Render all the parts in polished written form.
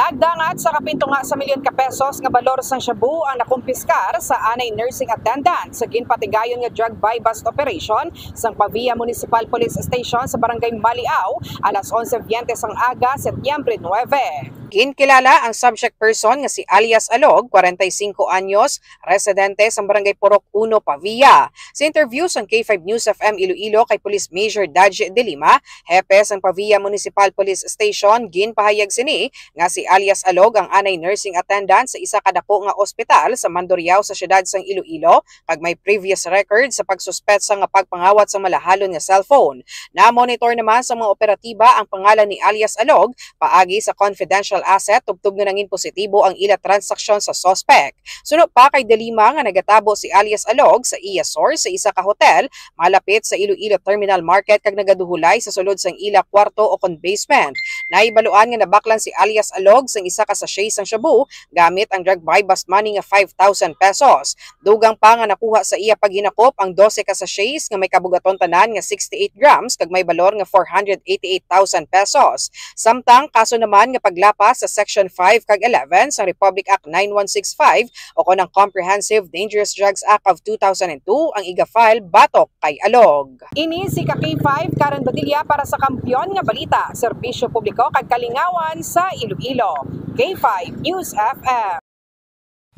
Nagdangat sa kapintunga sa milyon ka pesos nga balor sang shabu ang nakumpiskar sa anay nursing attendant sa ginpatigayon nga drug buy-bust operation sang Pavia Municipal Police Station sa Barangay Maliao alas 11:20 sang aga, Setyembre 9. Kinkilala ang subject person nga si alias Alog, 45 anyos, residente sa Barangay Purok 1, Pavia. Sa interview sa K5 News FM Iloilo kay Police Major Daje de Lima, hepe sa Pavia Municipal Police Station, ginpahayag sini nga si alias Alog ang anay nursing attendant sa isa kadako nga ospital sa Mandurriao sa siyudad sang Iloilo kag may previous record sa pagsuspetsa nga pagpangawat sa malahalon nga cellphone. Na-monitor naman sa mga operatiba ang pangalan ni alias Alog paagi sa confidential asset tubtub nga nangin positibo ang ila transaksyon sa suspect. Suno pa kay de Lima nga nagatabo si alias Alog sa iya source sa isa ka hotel malapit sa Iloilo Terminal Market kag nagaduhulay sa sulod sang ila kwarto o kon basement. Naibaluan nga nabaklan si alias Alog sang isa ka sachet sang shabu gamit ang drug buy-bust money nga 5,000 pesos. Dugang pa nga nakuha sa iya paghinakop ang 12 ka sachets nga may kabugaton tanan nga 68 grams kag may balor nga 488,000 pesos. Samtang kaso naman nga paglapas sa Section 5 kag 11 sa Republic Act 9165 o konang Comprehensive Dangerous Drugs Act of 2002 ang iga-file batok kay Alog. Ini si K5 Karen Badilla para sa Kampiyon nga Balita, Serbisyo Publiko kag Kalingawan sa Iloilo. K5 News FM.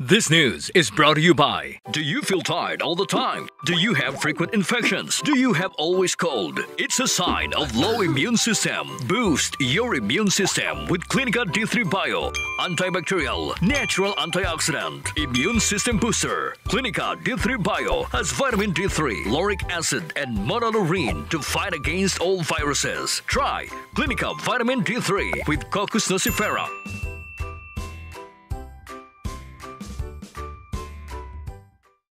This news is brought to you by, do you feel tired all the time? Do you have frequent infections? Do you have always cold? It's a sign of low immune system. Boost your immune system with Clinica D3 Bio, antibacterial, natural antioxidant, immune system booster. Clinica D3 Bio has vitamin D3, lauric acid, and monolurine to fight against all viruses. Try Clinica Vitamin D3 with Coccus nocifera.